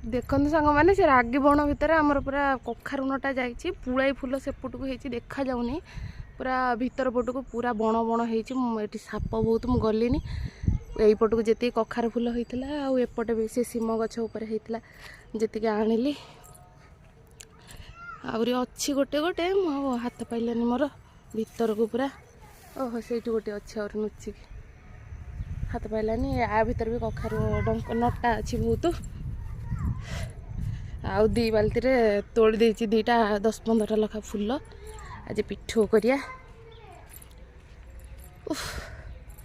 देखते सांग मैंने से रागी बण भितर आमर पूरा कखारुणटा जाइए पुलाई फुल सेपटू होती देखा जाऊनी पूरा भीतर पटक पूरा बण बण होती साप बहुत मुझे गलिनी यहीपटक जी कखार फुल होता आउटे बेसी सीम गछ होता जी आनिली आहरी अच्छी गोटे गोटे मु हाथ पाइलानी मोर भीतर को पूरा ओहो से गोटे अच्छे और नुचिक हाथ पाइलानी आ भीतर भी कखार डंक नटा अच्छी बहुत आउ दी बाल्टी रे तोड़ी देछि दीटा 10-15टा लखा फुल आज पिठो करिया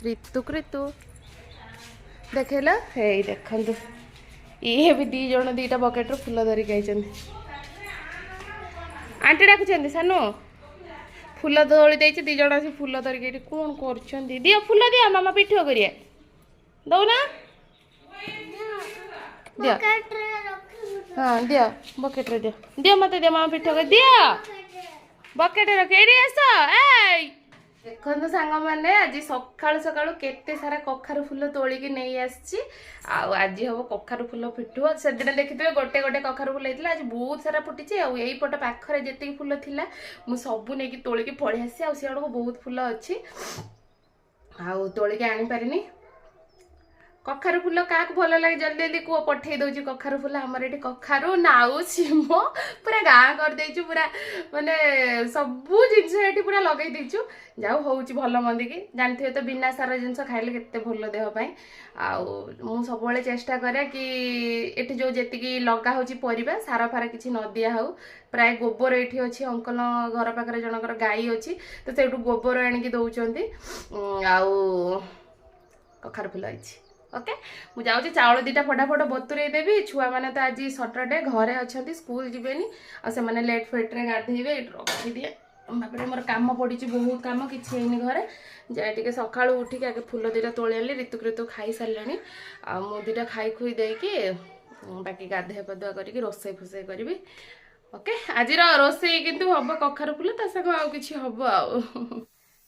ऋतुक ऋतु देखेला हे देखंतु ये भी दी जण दीटा बकेट रो फुल धरिक आइछन आंटी डाकुछन सानो फुल तोड़ी देछि दी जण आसी फुल धरिक एठी कोन करछन दिया फुल दिया मामा पिठो करिया दौ ना दिया हाँ दिया बकेट रे दिया मत दिया मामा पिठो कर दिया बकेट रख एडी आस ए देखो सांग मैंने आज सकाळु सकाळु केते सारा कखारु फुल तोलिकी नहीं आसी आज हम कखारु फुल पिठुआ से दिन देखिथे गोटे गोटे कखारु फुल होता आज बहुत सारा फुटी आई पट पाखरे जी फुल थिला मु सबू नहीं तोलिकी पड़े आसी आ सियाड़ को बहुत फुल अच्छी आउ तोलिकी आनी पारिनी कखारु फुल क्या भल लगे जल्दी जल्दी कु पठे दौर कखारु फुल आमर ये कखारु नाउ सीम पूरा गाँ कर देचु पूरा माने सबू जिनस ये पूरा लगे देचु जाऊ हूँ भल मंदी की जानते तो बिना सार जिन खाइले केते भल देहपाई आउ सब चेष्टा करे कि एठी जो जी लगा हो परिबा सार फार किसी न दिया हो प्राय गोबर ये अच्छी अंकल घर पाखे जनकर गाई अच्छी तो से गोबर आनिकी दौरान आउ कखारु फुल अच्छी ओके मु जाऊँ चाउल दीटा फटाफट बतुरे देवी छुआ मैंने तो आज सटरडे घरे अच्छा स्कूल जीवेनि से मैंने लेट फेट्रे गाधेबे रखिदिए बापरे मोर काम पड़ी बहुत कम किसी घरे जाए टे सका उठिक आगे फुल दीटा तोली आनी ऋतुक ऋतु खाई सारे मु दीटा खाई खुई देकी बाकी गाधे पदुआ करके रोसई फुसई करी ओके आज रोसई किंतु हम कखारु फुल ता संग आउ किछि हबो आउ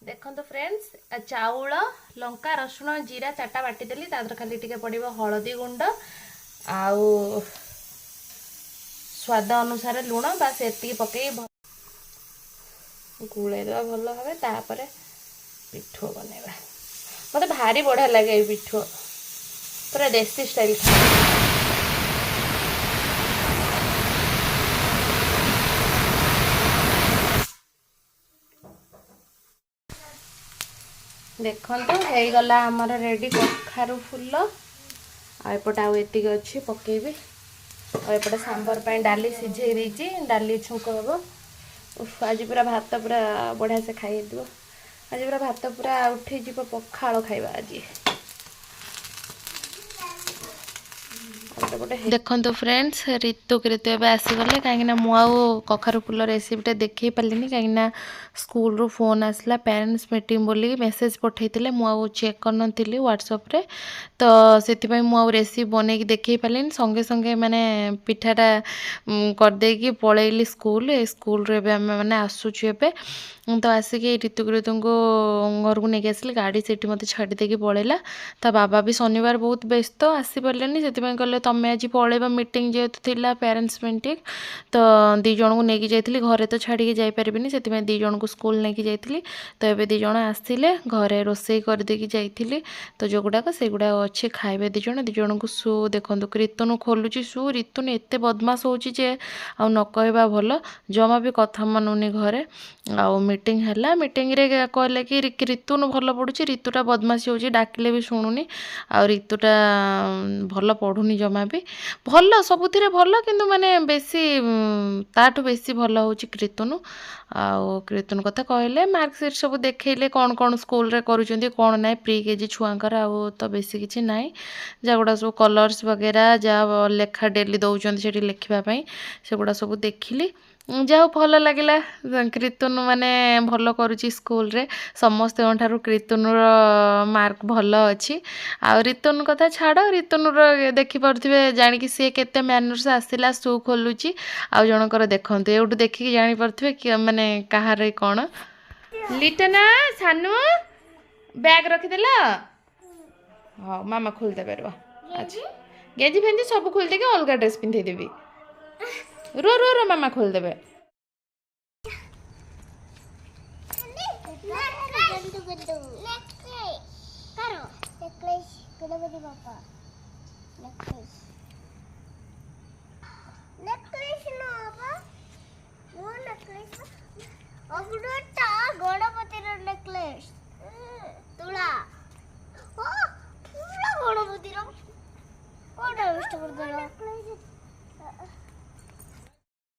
देखो फ्रेंड्स चाउल लंका रसुण जीरा 4टा बाटी देली तादर खाली टिके पड़िबो हळदी गुंड आउ स्वाद अनुसार लुण बास एति पकई गुले देवा भल भावे तापरे पिठो बनेबा मते भारी बढ़िया लगे पिठो पूरा देसी स्टाइल देखो हो गला आमर रेडी कखारु फुल आएपटे आउ एति अच्छी पकेबी आएपटे सांबर पाई डाली सिझे देती डाली छुंक हम आज पूरा भात पूरा बढ़िया से खाई आज पूरा भात पूरा उठे जीव पखाल खाइबा आज देखो फ्रेंड्स ऋतुक ऋतु एवं आसीगले कहीं मुझे कखारु फुल रेसिपीटा देखे पारे कहीं स्कूल रू फोन आसला पेरेंट्स मीटिंग बोली मेसेज पठे मुझे चेक कर व्हाट्सएप रे तो से मुझे रेसिपी बन देखे पारे संगे संगे मैंने पिठाटा करदे पलैली स्कूल रे मैंने आसूँ एवं तो आसिक ऋतुक ऋतु को घर को लेकिन आसिली गाड़ी से मत छाड़देकी पलैला ता बाबा भी शनिवार बहुत व्यस्त आसीपारे से कहले तुम्हें आज पलैब मीटिंग जेहेतु थिला पेरेंट्स मीटिंग तो दी जन को लेकिन जाइली घरे तो छाड़ी जापरि से दी जन को स्कूल लेकिन जाइली तो ये दी जन आसिले घरे रोसई करदेकी जाइली तो जो गुड़ाक से गुड़ाक अच्छे खाइबे दी जन को शू देखो ऋतुन खोलुची शू ऋतुन एत बदमाश होची जे आ न कहवा भल जमा भी कथा मानुनी घरे आउ मीटिंग है मीटिंग रे कहले कि ऋतुन भल पड़ुची ऋतुटा बदमाशी होची डाकिले भी शुणुनी आ ऋतुटा भल पढ़ुनी जमा भी भल सबुथिरे भल किंतु माने बेसी ताठू बेसी भल होची ऋतुन आउ ऋतुन कथा कहले मार्कशीट सब देखैले कौन कौन स्कूल रे करूचंती कौन नाइ प्री केजी छुआंकर आउ तो बेसी किछि नाइ जागुड़ा सब कलर्स वगैरह जा लेखा डेली दौचंती सेठी लेखिबा पई सेगुड़ा सब देखिली जाओ भल लगिला कीर्तन माने भल करुची स्कूल रे समस्त ठारू कीर्तन मार्क भल अच्छी आ ऋतुन कथा छाड़ ऋतुन देखी पारे जानिकी सी केते मैनर्स आसला शू खोलुची आ जनकर देखते एवटू देखिकी जानी पारे कि माने कहार कौन लिटना सानू बैग रखीदेल हाँ मामा खोलदे पार अच्छा गेंजी फेंजी सब खोल देके अलग ड्रेस पिंधे देवी रो रो रो मामा खोल देबे Necklace. Gणपती बाप्पा. Necklace.